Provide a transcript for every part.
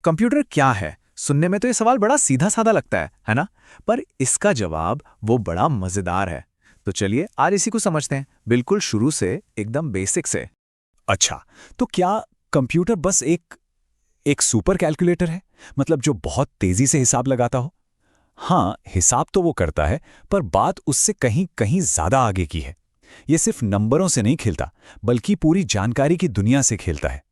Computer क्या है? सुनने में तो ये सवाल बड़ा सीधा साधा लगता है ना? पर इसका जवाब वो बड़ा मजेदार है। तो चलिए आज इसी को समझते हैं, बिल्कुल शुरू से, एकदम बेसिक से। अच्छा, तो क्या कंप्यूटर बस एक सुपर कैलकुलेटर है? मतलब जो बहुत तेजी से हिसाब लगाता हो? हाँ, हिसाब तो वो करता है, पर बात उससे कहीं कहीं ज्यादा आगे की है। ये सिर्फ नंबरों से नहीं खेलता, बल्कि पूरी जानकारी की दुनिया से खेलता है।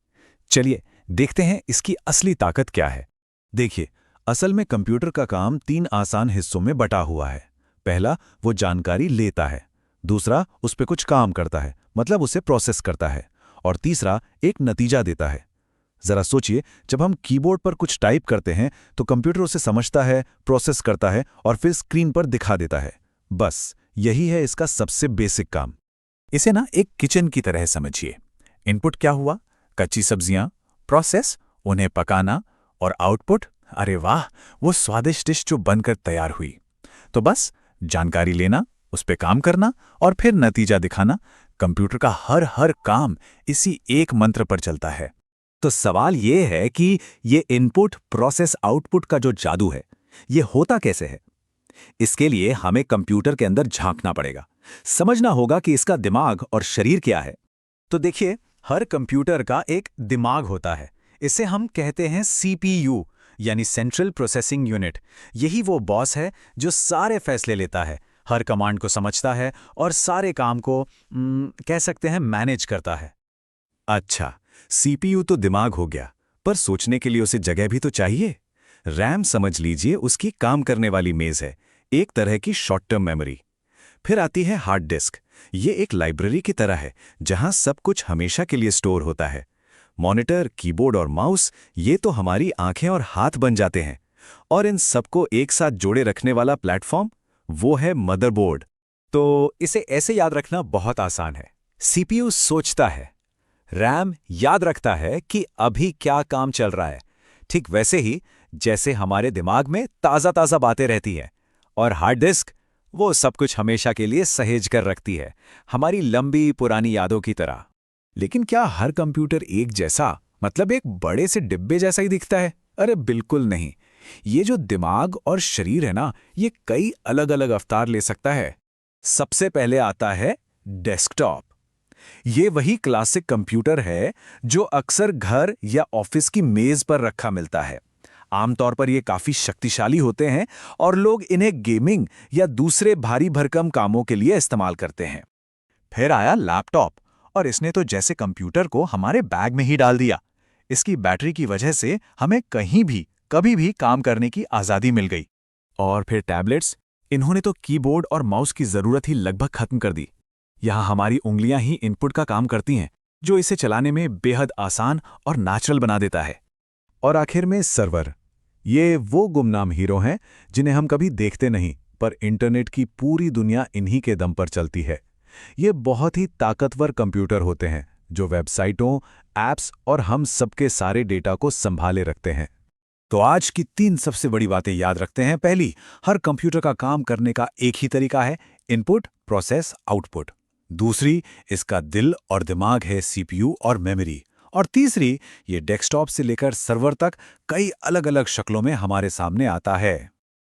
चलिए देखते हैं इसकी असली ताकत क्या है। देखिए, असल में कंप्यूटर का काम 3 आसान हिस्सों में बटा हुआ है। पहला, वो जानकारी लेता है। दूसरा, उस पे कुछ काम करता है, मतलब उसे प्रोसेस करता है। और तीसरा, एक नतीजा देता है। जरा सोचिए, जब हम कीबोर्ड पर कुछ टाइप करते हैं तो कंप्यूटर उसे समझता है, प्रोसेस करता है और फिर स्क्रीन पर दिखा देता है। बस यही है इसका सबसे बेसिक काम। इसे ना एक किचन की तरह समझिए। इनपुट क्या हुआ? कच्ची सब्जियां। प्रोसेस, उन्हें पकाना। और आउटपुट, अरे वाह, वो स्वादिष्ट डिश जो बनकर तैयार हुई। तो बस जानकारी लेना, उस पे काम करना और फिर नतीजा दिखाना। कंप्यूटर का हर काम इसी एक मंत्र पर चलता है। तो सवाल ये है कि ये इनपुट प्रोसेस आउटपुट का जो जादू है, ये होता कैसे है? इसके लिए हमें कंप्यूटर के अंदर झांकना पड़ेगा। समझना होगा कि इसका दिमाग और शरीर क्या है। तो देखिए, हर कंप्यूटर का एक दिमाग होता है। इसे हम कहते हैं CPU, यानी सेंट्रल प्रोसेसिंग यूनिट। यही वो बॉस है जो सारे फैसले लेता है, हर कमांड को समझता है और सारे काम को कह सकते हैं मैनेज करता है। अच्छा, सीपीयू तो दिमाग हो गया, पर सोचने के लिए उसे जगह भी तो चाहिए। रैम समझ लीजिए उसकी काम करने वाली मेज है, एक तरह की शॉर्ट टर्म मेमोरी। फिर आती है हार्ड डिस्क। ये एक लाइब्रेरी की तरह है, जहां सब कुछ हमेशा के लिए स्टोर होता है। मॉनिटर, कीबोर्ड और माउस, ये तो हमारी आंखें और हाथ बन जाते हैं। और इन सबको एक साथ जोड़े रखने वाला प्लेटफॉर्म, वो है मदरबोर्ड। तो इसे ऐसे याद रखना बहुत आसान है। सीपीयू सोचता है, रैम याद रखता है कि अभी क्या काम चल रहा है, ठीक वैसे ही जैसे हमारे दिमाग में ताज़ा ताज़ा बातें रहती हैं। और हार्ड डिस्क, वो सब कुछ हमेशा के लिए सहेज कर रखती है, हमारी लंबी पुरानी यादों की तरह। लेकिन क्या हर कंप्यूटर एक जैसा, मतलब एक बड़े से डिब्बे जैसा ही दिखता है? अरे बिल्कुल नहीं। ये जो दिमाग और शरीर है ना, ये कई अलग अलग अवतार ले सकता है। सबसे पहले आता है डेस्कटॉप। ये वही क्लासिक कंप्यूटर है जो अक्सर घर या ऑफिस की मेज पर रखा मिलता है। आमतौर पर ये काफी शक्तिशाली होते हैं और लोग इन्हें गेमिंग या दूसरे भारी भरकम कामों के लिए इस्तेमाल करते हैं। फिर आया लैपटॉप, और इसने तो जैसे कंप्यूटर को हमारे बैग में ही डाल दिया। इसकी बैटरी की वजह से हमें कहीं भी कभी भी काम करने की आज़ादी मिल गई। और फिर टैबलेट्स, इन्होंने तो कीबोर्ड और माउस की जरूरत ही लगभग खत्म कर दी। यहाँ हमारी उंगलियां ही इनपुट का काम करती हैं, जो इसे चलाने में बेहद आसान और नेचुरल बना देता है। और आखिर में सर्वर। ये वो गुमनाम हीरो हैं जिन्हें हम कभी देखते नहीं, पर इंटरनेट की पूरी दुनिया इन्हीं के दम पर चलती है। ये बहुत ही ताकतवर कंप्यूटर होते हैं जो वेबसाइटों, ऐप्स और हम सबके सारे डेटा को संभाले रखते हैं। तो आज की 3 सबसे बड़ी बातें याद रखते हैं। पहली, हर कंप्यूटर का काम करने का एक ही तरीका है, इनपुट, प्रोसेस, आउटपुट। दूसरी, इसका दिल और दिमाग है सीपीयू और मेमोरी। और तीसरी, ये डेस्कटॉप से लेकर सर्वर तक कई अलग अलग शक्लों में हमारे सामने आता है।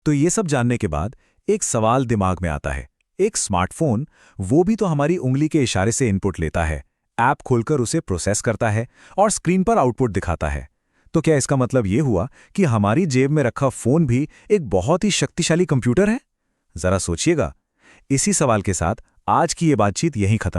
तो ये सब जानने के बाद एक सवाल दिमाग में आता है। एक स्मार्टफोन, वो भी तो हमारी उंगली के इशारे से इनपुट लेता है, ऐप खोलकर उसे प्रोसेस करता है और स्क्रीन पर आउटपुट दिखाता है। तो क्या इसका मतलब ये हुआ कि हमारी जेब में रखा फोन भी एक बहुत ही शक्तिशाली कंप्यूटर है? जरा सोचिएगा। इसी सवाल के साथ आज की ये बातचीत यहीं खत्म